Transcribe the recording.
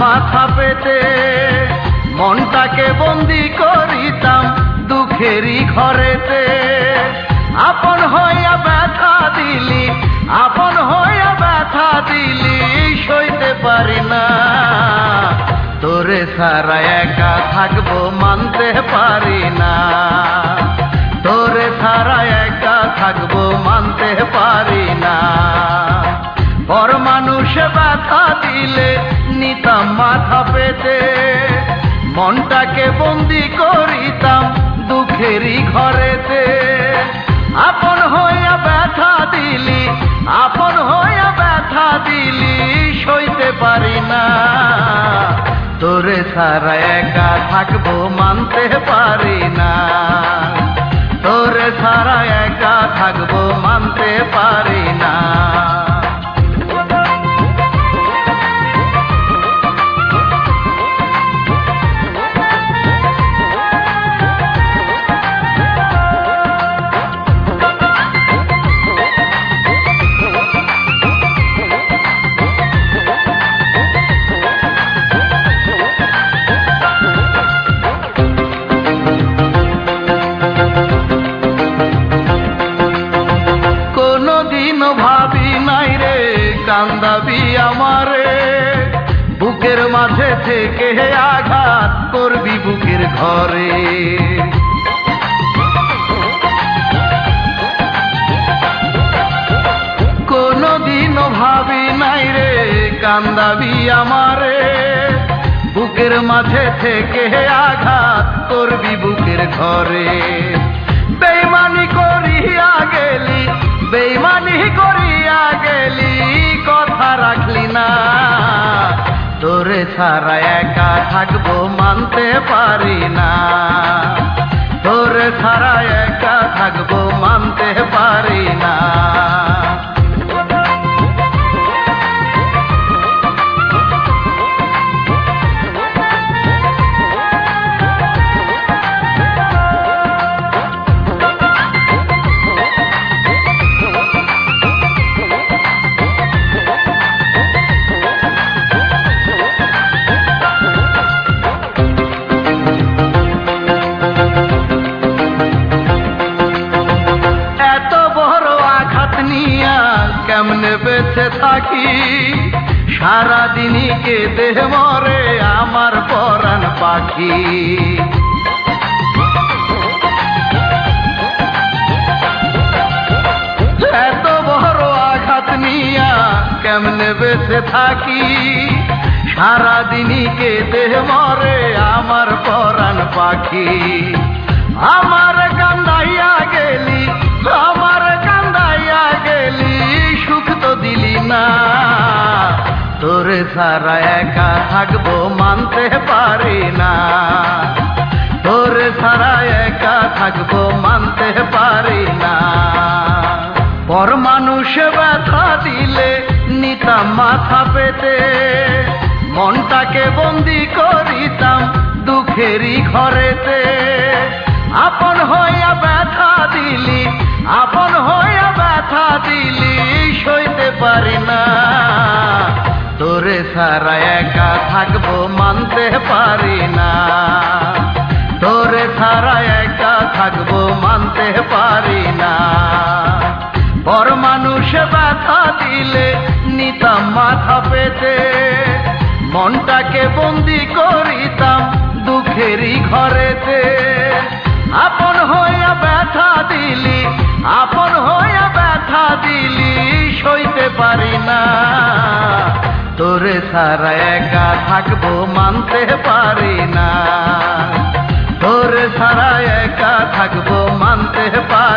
মাথা পেতে মনটাকে বন্দি করিতাম দুঃখেরই ঘরেতে। আপন হইয়া ব্যথা দিলি, আপন হইয়া ব্যথা দিলি, সইতে পারি না। তোরে সারা একা থাকবো মানতে পারি না, তোরে সারা একা থাকবো মানতে পারি না। পর মানুষে ব্যথা দিলে নিতাম মাথা পেতে মনটাকে বন্দি করিতাম দুঃখেরই ঘরেতে। আপন হইয়া ব্যথা দিলি, আপন হইয়া ব্যথা দিলি, সইতে পারি না। তোরে সারা একা থাকবো মানতে পারি না, তোরে সারা একা থাকবো মানতে পারি না। ভাবি নাই রে কান্দাবি আমারে, বুকের মাঝে থেকে আঘাত করবি বুকের ঘরে। কোনদিনও ভাবি নাই রে কান্দাবি আমারে, বুকের মাঝে থেকে আঘাত করবি বুকের ঘরে। বেইমানি করিয়া গেলি, বেইমানি করিয়া গেলি, কথা রাখলি না। তোরে ছাড়া একা থাকবো মানতে পারি না, তোরে ছাড়া একা থাকবো মানতে পারি না। কেমনে বেঁচে থাকি সারাদিনই কেঁদে মরে আমার পরাণ পাখি। এত বড় আঘাত নিয়া কেমনে বেঁচে থাকি সারাদিনই কেঁদে মরে আমার পরাণ পাখি। আমার কান্দাইয়া গেলি, আমার কান্দাইয়া গেলি, সুখ তো দিলি না। তোরে সারা একা থাকবো মানতে পারি না, তোরে সারা একা থাকবো মানতে পারি না। পর মানুষে ব্যথা দিলে নিতাম মাথা পেতে মনটাকে বন্দি করিতাম দুঃখেরই ঘরেতে। আপন হইয়া ব্যথা দিলি, আপন হইয়া ব্যথা দিলি, সইতে পারি না। তোরে সারা একা থাকবো মানতে পারি না, তোরে সারা একা থাকবো মানতে পারি না। পর মানুষে ব্যথা দিলে নিতাম মাথা পেতে মনটাকে বন্দি করিতাম দুঃখেরই ঘরেতে। আপন হইয়া ব্যথা দিলি, আপন হইয়া ব্যথা দিলি, সইতে পারি না। তোরে সারা একা থাকবো মানতে পারি না, তোরে সারা একা থাকবো মানতে পারি না।